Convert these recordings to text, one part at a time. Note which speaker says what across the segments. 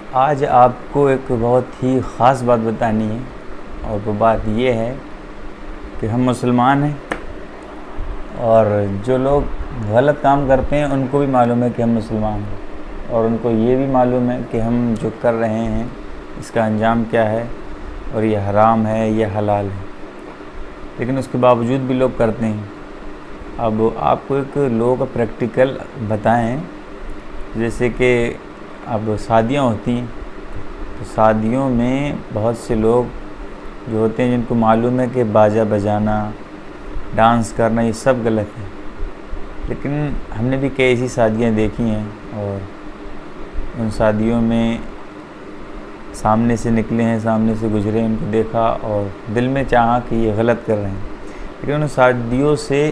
Speaker 1: आज आपको एक बहुत ही ख़ास बात बतानी है और वो बात ये है कि हम मुसलमान हैं और जो लोग गलत काम करते हैं उनको भी मालूम है कि हम मुसलमान हैं और उनको ये भी मालूम है कि हम जो कर रहे हैं इसका अंजाम क्या है और ये हराम है ये हलाल है, लेकिन उसके बावजूद भी लोग करते हैं। अब आपको एक लोगों का प्रैक्टिकल बताएं, जैसे कि अब शादियां होती हैं तो शादियों में बहुत से लोग जो होते हैं जिनको मालूम है कि बाजा बजाना डांस करना ये सब गलत है, लेकिन हमने भी कई ऐसी शादियां देखी हैं और उन शादियों में सामने से निकले हैं, सामने से गुजरे, उनको देखा और दिल में चाहा कि ये गलत कर रहे हैं, लेकिन उन शादियों से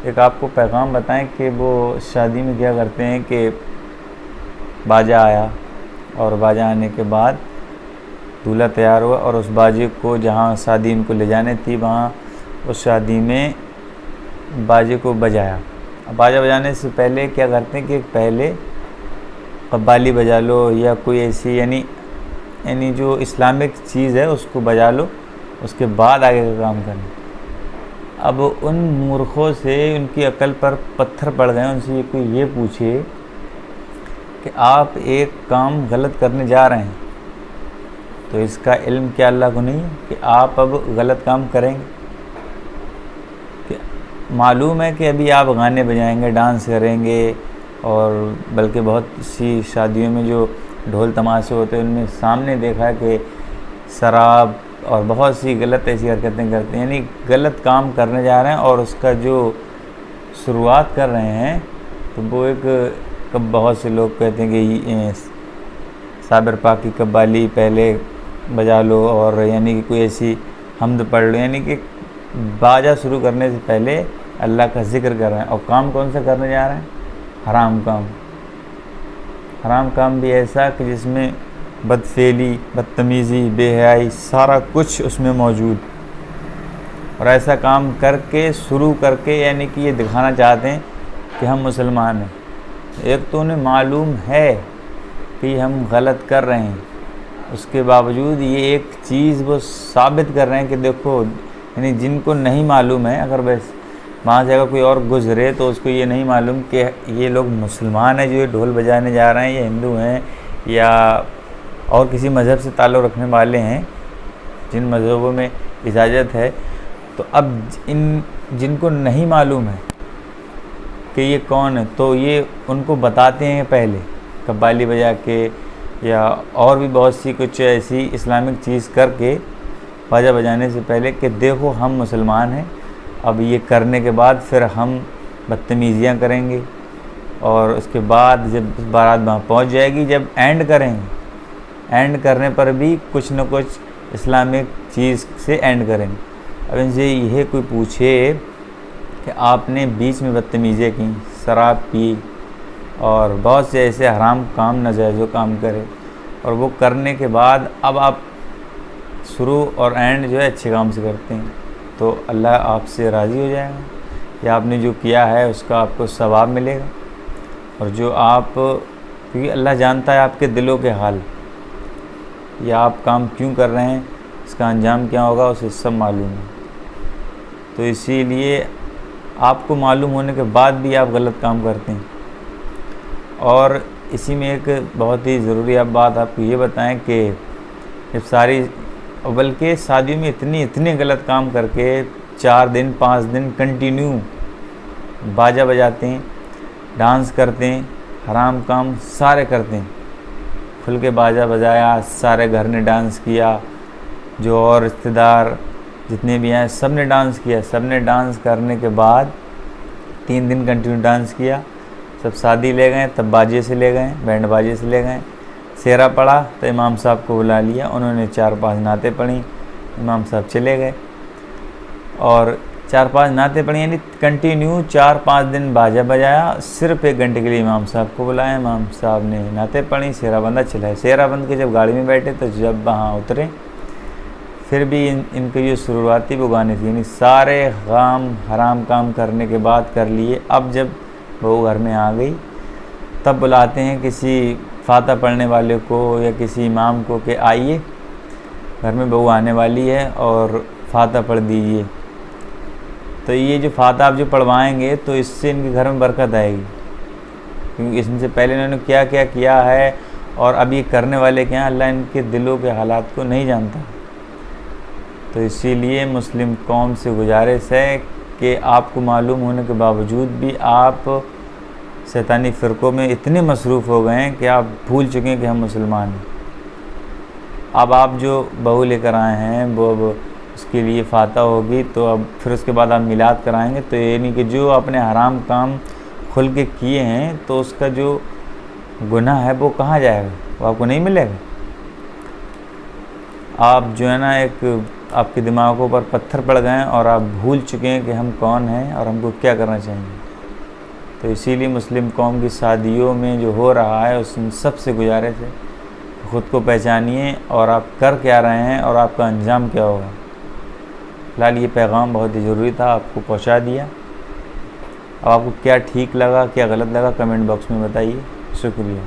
Speaker 1: एक आपको पैगाम बताएं कि वो शादी में क्या करते हैं कि बाजा आया और बाजा आने के बाद दूल्हा तैयार हुआ और उस बाजे को जहाँ शादी उनको ले जाने थी वहाँ उस शादी में बाजे को बजाया। अब बाजा बजाने से पहले क्या करते हैं कि पहले कव्वाली बजा लो या कोई ऐसी यानी जो इस्लामिक चीज़ है उसको बजा लो, उसके बाद आगे का काम करना। अब उन मूर्खों से उनकी अकल पर पत्थर पड़ गए, उनसे कोई ये पूछे कि आप एक काम गलत करने जा रहे हैं तो इसका इल्म क्या अल्लाह को नहीं है कि आप अब गलत काम करेंगे? कि मालूम है कि अभी आप गाने बजाएंगे, डांस करेंगे और बल्कि बहुत सी शादियों में जो ढोल तमाशे होते हैं उनमें सामने देखा है कि शराब और बहुत सी गलत ऐसी हरकतें करते हैं, यानी गलत काम करने जा रहे हैं और उसका जो शुरुआत कर रहे हैं तो वो एक कब बहुत से लोग कहते हैं कि साबिर पाक की कव्वाली पहले बजा लो और यानी कि कोई ऐसी हम्द पढ़ लो, यानी कि बाजा शुरू करने से पहले अल्लाह का जिक्र कर रहे हैं। और काम कौन सा करने जा रहे हैं? हराम काम। हराम काम भी ऐसा कि जिसमें बदफेली, बदतमीज़ी, बेहयाई सारा कुछ उसमें मौजूद, और ऐसा काम करके शुरू करके यानी कि ये दिखाना चाहते हैं कि हम मुसलमान हैं। एक तो उन्हें मालूम है कि हम गलत कर रहे हैं, उसके बावजूद ये एक चीज़ वो साबित कर रहे हैं कि देखो, यानी जिनको नहीं मालूम है, अगर बस वहाँ से अगर कोई और गुजरे तो उसको ये नहीं मालूम कि ये लोग मुसलमान हैं जो ये ढोल बजाने जा रहे हैं, ये हिंदू हैं या और किसी मज़हब से ताल्लुक़ रखने वाले हैं जिन मज़हबों में इजाज़त है। तो अब जिनको नहीं मालूम है कि ये कौन है तो ये उनको बताते हैं पहले कव्वाली बजा के या और भी बहुत सी कुछ ऐसी इस्लामिक चीज़ करके बाजा बजाने से पहले कि देखो हम मुसलमान हैं। अब ये करने के बाद फिर हम बदतमीज़ियाँ करेंगे और उसके बाद जब बारात वहाँ पहुँच जाएगी, जब एंड करेंगे, एंड करने पर भी कुछ न कुछ इस्लामिक चीज़ से एंड करेंगे। अब इनसे यह कोई पूछे कि आपने बीच में बदतमीज़ियाँ की, शराब पी और बहुत से ऐसे हराम काम नाजायज़ काम करे और वो करने के बाद अब आप शुरू और एंड जो है अच्छे काम से करते हैं तो अल्लाह आपसे राज़ी हो जाएगा या आपने जो किया है उसका आपको सवाब मिलेगा। और जो आप, क्योंकि अल्लाह जानता है आपके दिलों के हाल, या आप काम क्यों कर रहे हैं, इसका अंजाम क्या होगा, उसे सब मालूम है। तो इसीलिए आपको मालूम होने के बाद भी आप गलत काम करते हैं। और इसी में एक बहुत ही ज़रूरी आप बात आपको ये बताएं कि जब सारी, बल्कि शादियों में इतने गलत काम करके 4 दिन 5 दिन कंटिन्यू बाजा बजाते हैं, डांस करते हैं, हराम काम सारे करते हैं, खुल के बाजा बजाया, सारे घर ने डांस किया, जो और रिश्तेदार जितने भी हैं सब ने डांस किया। सब ने डांस करने के बाद 3 दिन कंटिन्यू डांस किया, सब शादी ले गए, तब बाजे से ले गए, बैंड बाजे से ले गए। सेहरा पड़ा तो इमाम साहब को बुला लिया, उन्होंने 4-5 नाते पढ़ी, इमाम साहब चले गए और 4-5 नाते पढ़ी, यानी कंटिन्यू 4-5 दिन बाजा बजाया। सिर्फ 1 घंटे के लिए इमाम साहब को बुलाया, इमाम साहब ने नाते पढ़ी, सेहरा बंदा चलाए। सेहरा बंद के जब गाड़ी में बैठे तो जब वहाँ उतरे फिर भी इनकी जो शुरुआती वो गाने थी, यानी सारे काम हराम काम करने के बाद कर लिए। अब जब बहू घर में आ गई तब बुलाते हैं किसी फाता पढ़ने वाले को या किसी इमाम को कि आइए घर में बहू आने वाली है और फाता पढ़ दीजिए। तो ये जो फाता आप जो पढ़वाएंगे तो इससे इनके घर में बरकत आएगी, क्योंकि इससे पहले इन्होंने क्या क्या किया है और अब ये करने वाले क्या हैं, अल्लाह इनके दिलों के हालात को नहीं जानता। तो इसीलिए मुस्लिम कौम से गुजारिश है कि आपको मालूम होने के बावजूद भी आप शैतानी फ़िरक़ों में इतने मसरूफ़ हो गए हैं कि आप भूल चुके हैं कि हम मुसलमान हैं। अब आप जो बहू लेकर आए हैं वो अब उसके लिए फाता होगी, तो अब फिर उसके बाद आप मिलाद कराएंगे, तो ये नहीं कि जो अपने हराम काम खुल के किए हैं तो उसका जो गुनाह है वो कहाँ जाएगा, वो आपको नहीं मिलेगा। आप जो है ना एक आपके दिमागों पर पत्थर पड़ गए हैं और आप भूल चुके हैं कि हम कौन हैं और हमको क्या करना चाहिए। तो इसीलिए मुस्लिम कौम की शादियों में जो हो रहा है उन सब से गुजारिश है ख़ुद को पहचानिए और आप कर क्या रहे हैं और आपका अंजाम क्या होगा। फ़िलहाल ये पैगाम बहुत ही ज़रूरी था, आपको पहुंचा दिया। अब आपको क्या ठीक लगा क्या गलत लगा कमेंट बॉक्स में बताइए। शुक्रिया।